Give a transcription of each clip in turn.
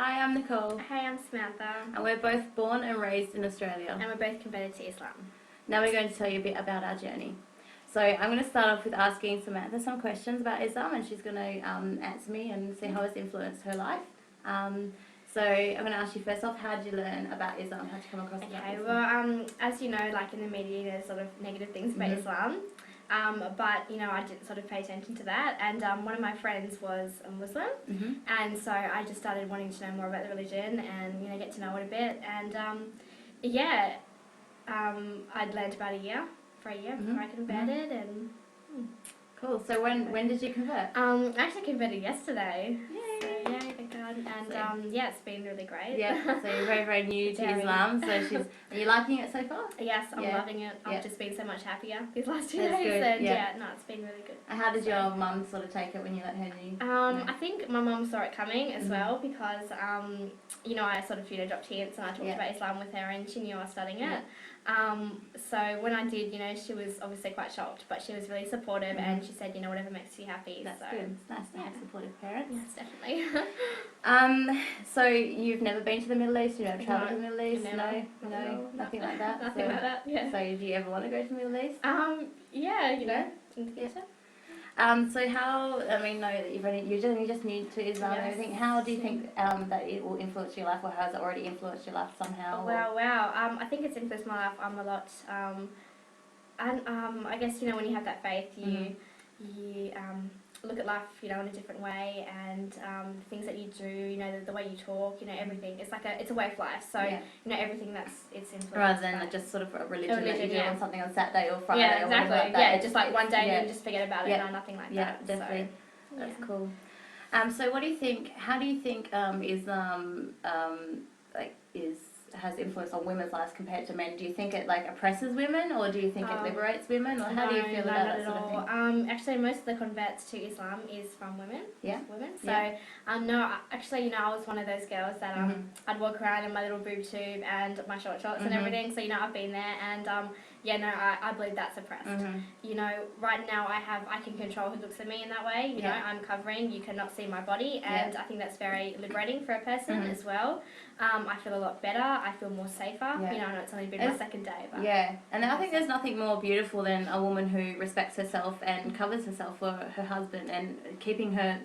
Hi, I'm Nicole, Hey, I'm Samantha. and we're both born and raised in Australia. And we're both converted to Islam. Now we're going to tell you a bit about our journey. So I'm going to start off with asking Samantha some questions about Islam, and she's going to answer me and see how it's influenced her life. So I'm going to ask you first off, how did you learn about Islam? How did you come across Okay, Islam? well, as you know, like in the media, there's sort of negative things about Islam. But, I didn't sort of pay attention to that. And one of my friends was a Muslim. And so I just started wanting to know more about the religion and, get to know it a bit. And, I'd learned about a year before I converted. And Cool. So when did you convert? I actually converted yesterday. Yay! So, yeah, thank God. And, it's been really great. Yeah, so you're very, very new to Islam. So are you liking it so far? Yes, I'm loving it. I've just been so much happier these last 2 That's days. good. And Yeah. it's been really good. And how did your mum sort of take it when you let her know? I think my mum saw it coming as well because, I sort of, dropped hints and I talked about Islam with her and she knew I was studying it. So when I did, she was obviously quite shocked, but she was really supportive and she said, whatever makes you happy. That's good. It's nice to have supportive parents. Yes, definitely. So you've never been to the Middle East? You've never travelled to the Middle East? Never. No, nothing like that. Nothing like that. Yeah. So do you ever want to go to the Middle East? Yeah, in the future. So how? I mean, know that you're just new to Islam and everything. How do you think that it will influence your life, or has it already influenced your life somehow? Wow. I think it's influenced my life a lot. I guess when you have that faith, you look at life, in a different way, and the things that you do, the way you talk, everything. It's like it's a way of life. So everything it's influenced. Rather than just sort of a religion that you do on something on Saturday or Friday. Yeah, exactly. Or whatever like that. Just like one day and just forget about it. No, nothing like that. Yeah, definitely. So, that's cool. So what do you think? How do you think Islam has influence on women's lives compared to men? Do you think it oppresses women, or do you think it liberates women, or how do you feel about that sort of thing? Actually, most of the converts to Islam is from women. Yeah. Women. So no, actually, I was one of those girls that I'd walk around in my little boob tube and my short shorts and everything. So I've been there, and I believe that's oppressed. Right now I can control who looks at me in that way. I'm covering. You cannot see my body, and I think that's very liberating for a person as well. I feel a lot better. I feel more safer. I know it's only been my second day. But and I think there's nothing more beautiful than a woman who respects herself and covers herself for her husband and keeping her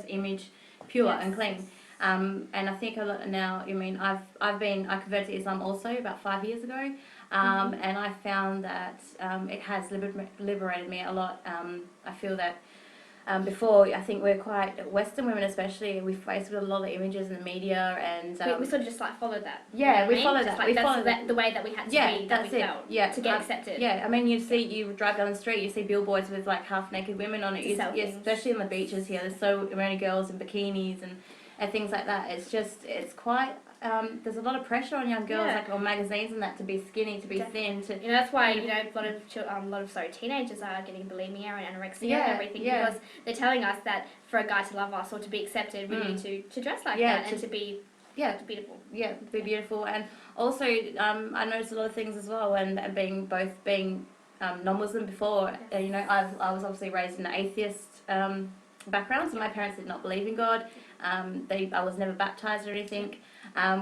image pure and clean. And I think a lot now. I converted to Islam also about 5 years ago, and I found that it has liberated me a lot. I feel that. Before, I think we're quite Western women, especially. We faced with a lot of images in the media, and we sort of just followed that. Yeah, we followed that. We followed that the way that we had to be. That's we it. Felt yeah, to get accepted. Yeah, I mean, you drive down the street, you see billboards with half naked women on it. Especially on the beaches here. There's so many girls in bikinis and things like that. It's quite. There's a lot of pressure on young girls, on magazines and that, to be skinny, to be thin. That's why a lot of teenagers are getting bulimia and anorexia and everything because they're telling us that for a guy to love us or to be accepted, we need to dress like that and to be beautiful. Yeah, to be beautiful. And also, I noticed a lot of things as well, and being non-Muslim before. I was obviously raised in an atheist background, so my parents did not believe in God. I was never baptized or anything.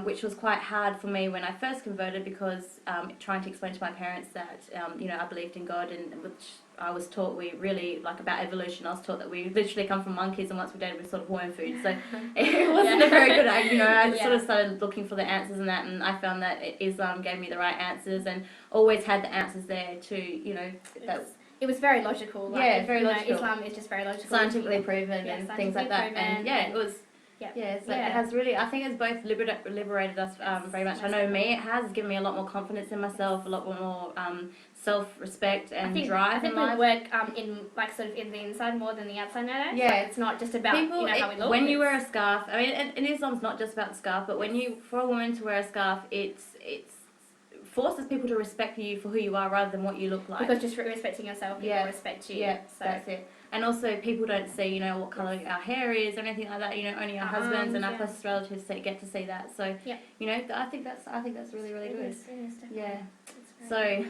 Which was quite hard for me when I first converted because trying to explain to my parents that, I believed in God, and which I was taught about evolution. I was taught that we literally come from monkeys, and once we're dead, we're sort of worm food. So it wasn't a very good, I sort of started looking for the answers in that, and I found that Islam gave me the right answers and always had the answers there to, it was very logical. Very logical. Islam is just very logical. Scientifically proven and things like that. And it was... it has really, I think it's both liberated us very much. I know me, it has given me a lot more confidence in myself, a lot more self-respect and drive. I think we work in the inside more than the outside nowadays. Yeah. It's not just about how we look. When you wear a scarf, I mean, and Islam's not just about the scarf, but for a woman to wear a scarf, it's forces people to respect you for who you are rather than what you look like. Because just respecting yourself, people respect you. Yeah, so that's it. And also, people don't see, what colour our hair is or anything like that. Only our husbands and our closest relatives get to see that. So, I think that's really, really good. It is definitely. So,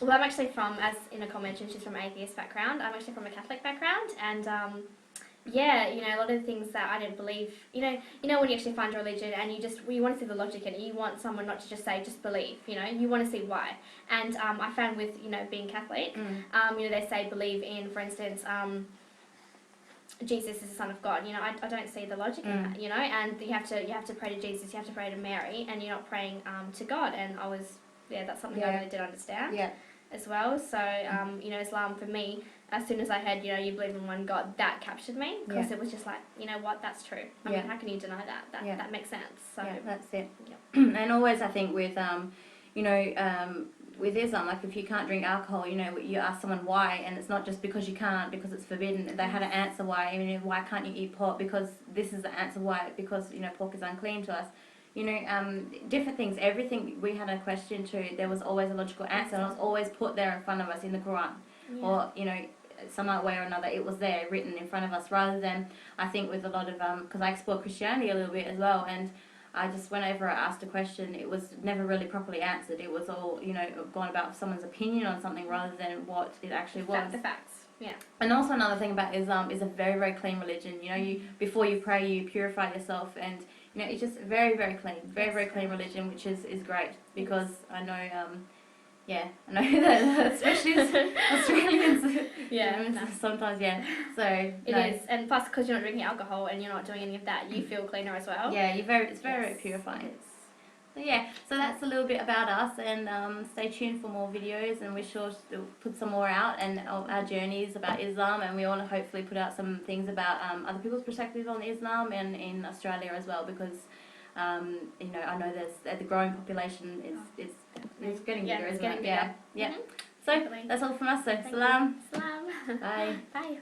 well, I'm actually from, as Nicole mentioned, she's from an atheist background. I'm actually from a Catholic background, and yeah, you know, a lot of the things that I didn't believe, you know when you actually find a religion and you want to see the logic in it, you want someone not to just say, just believe, you know, you want to see why. And I found with, you know, being Catholic, you know, they say believe in, for instance, Jesus is the Son of God. You know, I don't see the logic in that, you know, and you have to pray to Jesus, you have to pray to Mary, and you're not praying to God. And that's something I really did understand as well. So, you know, Islam for me, as soon as I heard, you know, you believe in one God, that captured me because it was just like, you know what, that's true. I mean, how can you deny that? That makes sense. So that's it. Yep. And always, I think with you know, with Islam, like if you can't drink alcohol, you know, you ask someone why, and it's not just because you can't, because it's forbidden. They had an answer why. I mean, why can't you eat pork? Because this is the answer why. Because, you know, pork is unclean to us. You know, different things. Everything we had a question to, there was always a logical answer, and it was always put there in front of us in the Quran, or you know, some other way or another. It was there, written in front of us, rather than I think with a lot of because I explore Christianity a little bit as well, and I just, whenever I asked a question, it was never really properly answered. It was all, you know, gone about someone's opinion on something rather than what it actually was. The facts. Yeah. And also another thing about Islam is a very, very clean religion. You know, you before you pray, you purify yourself, and you know, it's just very, very clean, very, very clean religion, which is great because I know, I know that especially Australians, sometimes, So it is, and plus because you're not drinking alcohol and you're not doing any of that, you feel cleaner as well. Yeah, it's very purifying. So that's a little bit about us, and stay tuned for more videos, and we're sure to put some more out, and our journeys about Islam, and we want to hopefully put out some things about other people's perspectives on Islam and in Australia as well, because you know, I know there's the growing population is getting bigger, isn't it? Yeah. So that's all from us. So salam. Salam. Bye. Bye.